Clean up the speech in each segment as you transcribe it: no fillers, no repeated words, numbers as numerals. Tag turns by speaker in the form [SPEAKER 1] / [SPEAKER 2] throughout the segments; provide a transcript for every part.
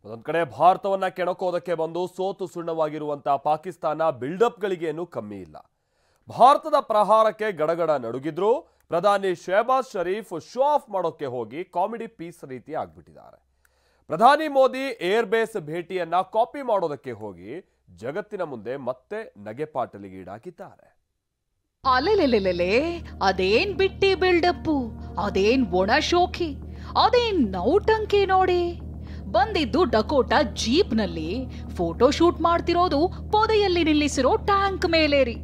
[SPEAKER 1] ಒಂದೊಂದು ಕಡೆ ಭಾರತವನ್ನ ಕೆಣಕೋದಕ್ಕೆ ಬಂದು ಸೋತು ಸುಣ್ಣವಾಗಿರುವಂತಹ ಪಾಕಿಸ್ತಾನ ಬಿಲ್ಡಪ್ಗಳಿಗೇನು ಕಮ್ಮಿ ಇಲ್ಲ. ಭಾರತದ ಪ್ರಹಾರಕ್ಕೆ ಗಡಗಡ ನಡುಗಿದ್ರು ಪ್ರಧಾನಿ ಶಹಬಾಜ್ ಶರೀಫ್ ಶೋ ಆಫ್ ಮಾಡೋಕೆ ಹೋಗಿ ಕಾಮಿಡಿ ಪೀಸ್ ರೀತಿ ಆಗ್ಬಿಟ್ಟಿದ್ದಾರೆ. ಪ್ರಧಾನಿ ಮೋದಿ ಏರ್ ಬೇಸ್ ಭೇಟಿಯನ್ನ ಕಾಪಿ ಮಾಡೋದಕ್ಕೆ ಹೋಗಿ ಜಗತ್ತಿನ ಮುಂದೆ ಮತ್ತೆ ನಗೆಪಾಟಲಿಗೀಡಾಗಿದ್ದಾರೆ.
[SPEAKER 2] ಅಲೆಲೆಲೆಲೆಲೆ, ಅದೇನ್ ಬಿಟ್ಟಿ ಬಿಲ್ಡಪ್ಪು, ಅದೇನ್ ಒಣ ಶೋಕಿ, ಅದೇನ್ ನೌಟಂಕಿ ನೋಡಿ. ಬಂದಿದ್ದು ಡಕೋಟಾ ಜೀಪ್ ನಲ್ಲಿ, ಫೋಟೋ ಶೂಟ್ ಮಾಡ್ತಿರೋದು ಪೊದೆಯಲ್ಲಿ ನಿಲ್ಲಿಸಿರೋ ಟ್ಯಾಂಕ್ ಮೇಲೇರಿ.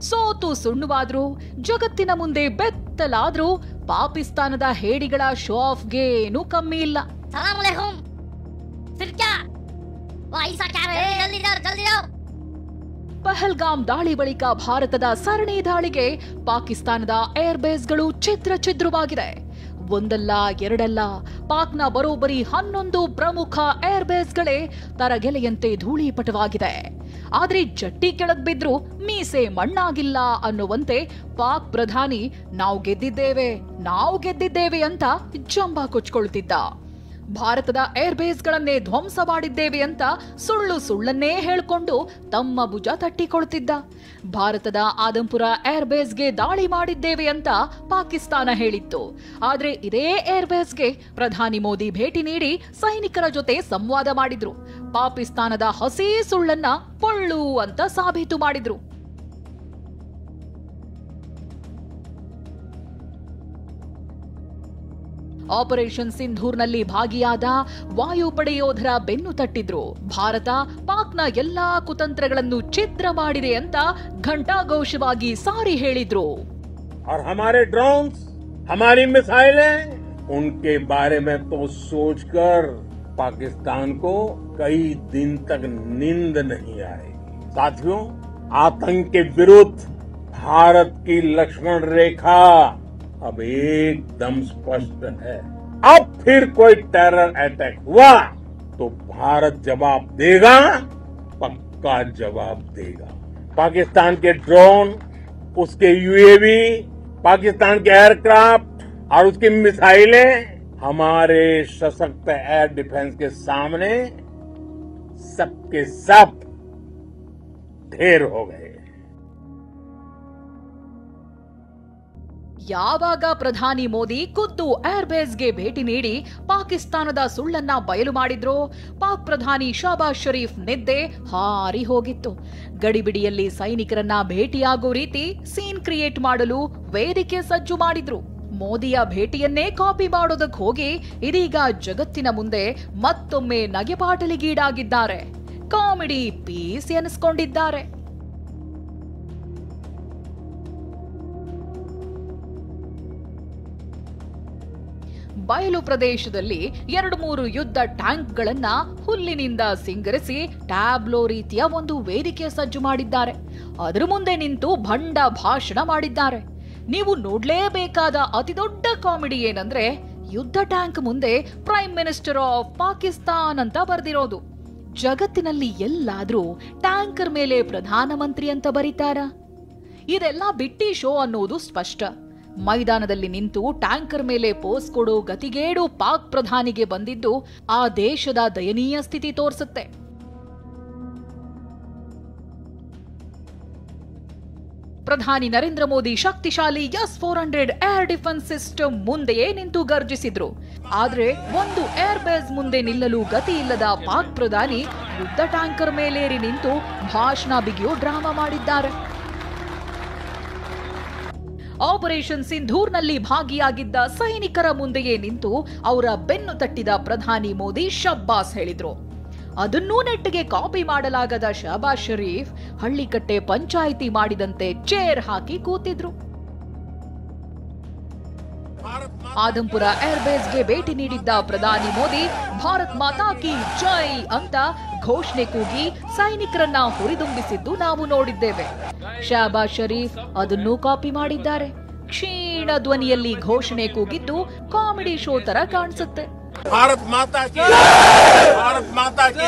[SPEAKER 2] ಸೋತು ಸುಣ್ಣವಾದ್ರು, ಜಗತ್ತಿನ ಮುಂದೆ ಬೆತ್ತಲಾದ್ರು ಪಾಕಿಸ್ತಾನದ ಹೇಡಿಗಳ ಶೋ ಆಫ್ಗೆ ಏನೂ ಕಮ್ಮಿ ಇಲ್ಲ. ಪಹಲ್ಗಾಮ್ ದಾಳಿ ಬಳಿಕ ಭಾರತದ ಸರಣಿ ದಾಳಿಗೆ ಪಾಕಿಸ್ತಾನದ ಏರ್ ಬೇಸ್ಗಳು ಛಿದ್ರವಾಗಿದೆ. ಒಂದಲ್ಲ ಎರಡಲ್ಲ, ಪಾಕ್ನ ಬರೋಬ್ಬರಿ 11 ಪ್ರಮುಖ ಏರ್ ಬೇಸ್ಗಳೇ ತರಗೆಲೆಯಂತೆ ಧೂಳಿಪಟವಾಗಿದೆ. ಆದ್ರೆ ಜಟ್ಟಿ ಕೆಳಗ್ ಬಿದ್ರು ಮೀಸೆ ಮಣ್ಣಾಗಿಲ್ಲ ಅನ್ನುವಂತೆ ಪಾಕ್ ಪ್ರಧಾನಿ ನಾವು ಗೆದ್ದಿದ್ದೇವೆ ಅಂತ ಜಂಬ ಕೊಚ್ಕೊಳ್ತಿದ್ದ. ಭಾರತದ ಏರ್ ಬೇಸ್ಗಳನ್ನೇ ಧ್ವಂಸ ಮಾಡಿದ್ದೇವೆ ಅಂತ ಸುಳ್ಳನ್ನೇ ಹೇಳ್ಕೊಂಡು ತಮ್ಮ ಭುಜ ತಟ್ಟಿಕೊಳ್ತಿದ್ದ. ಭಾರತದ ಆದಂಪುರ ಏರ್ ಬೇಸ್ಗೆ ದಾಳಿ ಮಾಡಿದ್ದೇವೆ ಅಂತ ಪಾಕಿಸ್ತಾನ ಹೇಳಿತ್ತು. ಆದ್ರೆ ಇದೇ ಏರ್ ಬೇಸ್ಗೆ ಪ್ರಧಾನಿ ಮೋದಿ ಭೇಟಿ ನೀಡಿ ಸೈನಿಕರ ಜೊತೆ ಸಂವಾದ ಮಾಡಿದ್ರು. ಪಾಕಿಸ್ತಾನದ ಹಸಿ ಸುಳ್ಳನ್ನ ಪೊಳ್ಳು ಅಂತ ಸಾಬೀತು ಮಾಡಿದ್ರು. ಆಪರೇಷನ್ ಸಿಂಧೂರ್ನಲ್ಲಿ ಭಾಗಿಯಾದ ವಾಯುಪಡೆ ಯೋಧರ ಬೆನ್ನು ತಟ್ಟಿದ್ರು. ಭಾರತ ಪಾಕ್ನ ಎಲ್ಲಾ ಕುತಂತ್ರಗಳನ್ನು ಛಿದ್ರ ಮಾಡಿದೆ ಅಂತ ಘಂಟಾಘೋಷವಾಗಿ ಸಾರಿ ಹೇಳಿದ್ರು.
[SPEAKER 3] और हमारे ड्रोन्स, हमारी मिसाइलें, उनके बारे में तो सोचकर पाकिस्तान को कई दिन तक नींद नहीं आएगी. साथियों, आतंक के विरुद्ध भारत की लक्ष्मण रेखा अब एकदम स्पष्ट है. अब फिर कोई टेरर अटैक हुआ तो भारत जवाब देगा, पक्का जवाब देगा. पाकिस्तान के ड्रोन, उसके यूएवी, पाकिस्तान के एयरक्राफ्ट और उसकी मिसाइलें हमारे सशक्त एयर डिफेंस के सामने सबके सब ढेर हो गए.
[SPEAKER 2] ಯಾವಾಗ ಪ್ರಧಾನಿ ಮೋದಿ ಖುದ್ದು ಏರ್ ಬೇಸ್ಗೆ ಭೇಟಿ ನೀಡಿ ಪಾಕಿಸ್ತಾನದ ಸುಳ್ಳನ್ನ ಬಯಲು ಮಾಡಿದ್ರು, ಪಾಕ್ ಪ್ರಧಾನಿ ಶಹಬಾಜ್ ಶರೀಫ್ ನಿದ್ದೆ ಹಾರಿ ಹೋಗಿತ್ತು. ಗಡಿಬಿಡಿಯಲ್ಲಿ ಸೈನಿಕರನ್ನ ಭೇಟಿಯಾಗೋ ರೀತಿ ಸೀನ್ ಕ್ರಿಯೇಟ್ ಮಾಡಲು ವೇದಿಕೆ ಸಜ್ಜು ಮಾಡಿದ್ರು. ಮೋದಿಯ ಭೇಟಿಯನ್ನೇ ಕಾಪಿ ಮಾಡೋದಕ್ಕೆ ಹೋಗಿ ಇದೀಗ ಜಗತ್ತಿನ ಮುಂದೆ ಮತ್ತೊಮ್ಮೆ ನಗೆಪಾಟಲಿಗೀಡಾಗಿದ್ದಾರೆ. Comedy piece ಎನಿಸ್ಕೊಂಡಿದ್ದಾರೆ. ಬಯಲು ಪ್ರದೇಶದಲ್ಲಿ 2-3 ಯುದ್ಧ ಟ್ಯಾಂಕ್ಗಳನ್ನ ಹುಲ್ಲಿನಿಂದ ಸಿಂಗರಿಸಿ ಟ್ಯಾಬ್ಲೋ ರೀತಿಯ ಒಂದು ವೇದಿಕೆ ಸಜ್ಜು ಮಾಡಿದ್ದಾರೆ. ಅದರ ಮುಂದೆ ನಿಂತು ಭಂಡ ಭಾಷಣ ಮಾಡಿದ್ದಾರೆ. ನೀವು ನೋಡ್ಲೇಬೇಕಾದ ಅತಿದೊಡ್ಡ ಕಾಮಿಡಿ ಏನಂದ್ರೆ, ಯುದ್ಧ ಟ್ಯಾಂಕ್ ಮುಂದೆ ಪ್ರೈಮ್ ಮಿನಿಸ್ಟರ್ ಆಫ್ ಪಾಕಿಸ್ತಾನ್ ಅಂತ ಬರೆದಿರೋದು. ಜಗತ್ತಿನಲ್ಲಿ ಎಲ್ಲಾದ್ರೂ ಟ್ಯಾಂಕರ್ ಮೇಲೆ ಪ್ರಧಾನಮಂತ್ರಿ ಅಂತ ಬರೀತಾರ? ಇದೆಲ್ಲ ಬಿಟ್ಟಿ ಶೋ ಅನ್ನೋದು ಸ್ಪಷ್ಟ. ಮೈದಾನದಲ್ಲಿ ನಿಂತು ಟ್ಯಾಂಕರ್ ಮೇಲೆ ಪೋಸ್ ಕೊಡೋ ಗತಿಗೇಡು ಪಾಕ್ ಪ್ರಧಾನಿಗೆ ಬಂದಿದ್ದು ಆ ದೇಶದ ದಯನೀಯ ಸ್ಥಿತಿ ತೋರಿಸುತ್ತೆ. ಪ್ರಧಾನಿ ನರೇಂದ್ರ ಮೋದಿ ಶಕ್ತಿಶಾಲಿ S-400 ಏರ್ ಡಿಫೆನ್ಸ್ ಸಿಸ್ಟಮ್ ಮುಂದೆಯೇ ನಿಂತು ಗರ್ಜಿಸಿದ್ರು. ಆದ್ರೆ ಒಂದು ಏರ್ ಬೇಸ್ ಮುಂದೆ ನಿಲ್ಲಲು ಗತಿ ಇಲ್ಲದ ಪಾಕ್ ಪ್ರಧಾನಿ ಯುದ್ಧ ಟ್ಯಾಂಕರ್ ಮೇಲೇರಿ ನಿಂತು ಭಾಷಣ ಬಿಗಿಯೋ ಡ್ರಾಮಾ ಮಾಡಿದ್ದಾರೆ. ಆಪರೇಷನ್ ಸಿಂಧೂರ್ನಲ್ಲಿ ಭಾಗಿಯಾಗಿದ್ದ ಸೈನಿಕರ ಮುಂದೆಯೇ ನಿಂತು ಅವರ ಬೆನ್ನು ತಟ್ಟಿದ ಪ್ರಧಾನಿ ಮೋದಿ ಶಬ್ಬಾಸ್ ಹೇಳಿದ್ರು. ಅದನ್ನೂ ನೆಟ್ಟಿಗೆ ಕಾಪಿ ಮಾಡಲಾಗದ ಶಹಬಾಜ್ ಶರೀಫ್ ಹಳ್ಳಿಕಟ್ಟೆ ಪಂಚಾಯಿತಿ ಮಾಡಿದಂತೆ ಚೇರ್ ಹಾಕಿ ಕೂತಿದ್ರು. ಆದಂಪುರ ಏರ್ ಬೇಸ್ಗೆ ಭೇಟಿ ನೀಡಿದ್ದ ಪ್ರಧಾನಿ ಮೋದಿ ಭಾರತ್ ಮಾತಾ ಕಿ ಜೈ ಅಂತ ಘೋಷಣೆ ಕೂಗಿ ಸೈನಿಕರನ್ನ ಹುರಿದುಂಬಿಸಿದ್ದು ನಾವು ನೋಡಿದ್ದೇವೆ. ಶಹಬಾಜ್ ಶರೀಫ್ ಅದನ್ನೂ ಕಾಪಿ ಮಾಡಿದ್ದಾರೆ. ಕ್ಷೀಣ ಧ್ವನಿಯಲ್ಲಿ ಘೋಷಣೆ ಕೂಗಿದ್ದು ಕಾಮಿಡಿ ಶೋ ತರ ಕಾಣಿಸುತ್ತೆ.
[SPEAKER 3] भारत माता की, भारत माता की,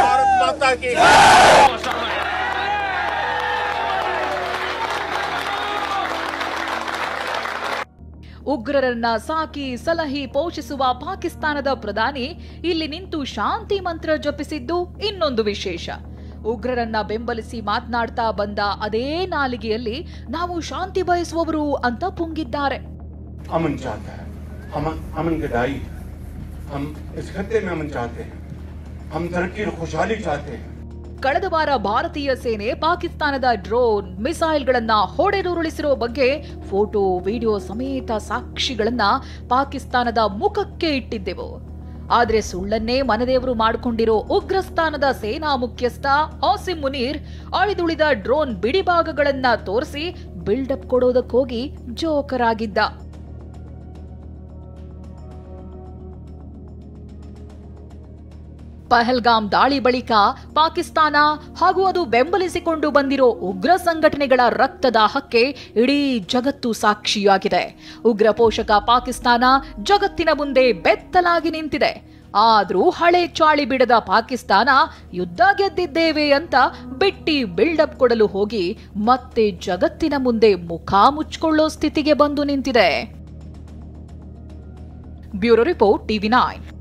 [SPEAKER 3] भारत माता की.
[SPEAKER 2] ಉಗ್ರರನ್ನ ಸಾಕಿ ಸಲಹಿ ಪೋಷಿಸುವ ಪಾಕಿಸ್ತಾನದ ಪ್ರಧಾನಿ ಇಲ್ಲಿ ನಿಂತು ಶಾಂತಿ ಮಂತ್ರ ಜಪಿಸಿದ್ದು ಇನ್ನೊಂದು ವಿಶೇಷ. ಉಗ್ರರನ್ನ ಬೆಂಬಲಿಸಿ ಮಾತನಾಡ್ತಾ ಬಂದ ಅದೇ ನಾಲಿಗೆಯಲ್ಲಿ ನಾವು ಶಾಂತಿ ಬಯಸುವವರು ಅಂತ ಪುಂಗಿದ್ದಾರೆ.
[SPEAKER 4] अमन चाहता है, हम अमन गदाई, हम इस खत्ते में अमन चाहते हैं, हम तरक्की और खुशहाली चाहते हैं.
[SPEAKER 2] ಕಳೆದ ವಾರ ಭಾರತೀಯ ಸೇನೆ ಪಾಕಿಸ್ತಾನದ ಡ್ರೋನ್ ಮಿಸೈಲ್ಗಳನ್ನ ಹೊಡೆದುರುಳಿಸಿರೋ ಬಗ್ಗೆ ಫೋಟೋ ವಿಡಿಯೋ ಸಮೇತ ಸಾಕ್ಷಿಗಳನ್ನ ಪಾಕಿಸ್ತಾನದ ಮುಖಕ್ಕೆ ಇಟ್ಟಿದ್ದೆವು. ಆದ್ರೆ ಸುಳ್ಳನ್ನೇ ಮನದೇವರು ಮಾಡಿಕೊಂಡಿರೋ ಉಗ್ರಸ್ಥಾನದ ಸೇನಾ ಮುಖ್ಯಸ್ಥ ಆಸಿಮ್ ಮುನೀರ್ ಅಳಿದುಳಿದ ಡ್ರೋನ್ ಬಿಡಿಭಾಗಗಳನ್ನ ತೋರಿಸಿ ಬಿಲ್ಡಪ್ ಕೊಡೋದಕ್ಕೋಗಿ ಜೋಕರ್ ಆಗಿದ್ದ. ಪಹಲ್ಗಾಮ್ ದಾಳಿ ಬಳಿಕ ಪಾಕಿಸ್ತಾನ ಹಾಗೂ ಅದು ಬೆಂಬಲಿಸಿಕೊಂಡು ಬಂದಿರೋ ಉಗ್ರ ಸಂಘಟನೆಗಳ ರಕ್ತದಾಹಕ್ಕೆ ಇಡೀ ಜಗತ್ತು ಸಾಕ್ಷಿಯಾಗಿದೆ. ಉಗ್ರ ಪೋಷಕ ಪಾಕಿಸ್ತಾನ ಜಗತ್ತಿನ ಮುಂದೆ ಬೆತ್ತಲಾಗಿ ನಿಂತಿದೆ. ಆದ್ರೂ ಹಳೆ ಚಾಳಿ ಬಿಡದ ಪಾಕಿಸ್ತಾನ ಯುದ್ಧ ಗೆದ್ದಿದ್ದೇವೆ ಅಂತ ಬಿಟ್ಟಿ ಬಿಲ್ಡಪ್ ಕೊಡಲು ಹೋಗಿ ಮತ್ತೆ ಜಗತ್ತಿನ ಮುಂದೆ ಮುಖ ಮುಚ್ಕೊಳ್ಳೋ ಸ್ಥಿತಿಗೆ ಬಂದು ನಿಂತಿದೆ. Bureau report, TV9.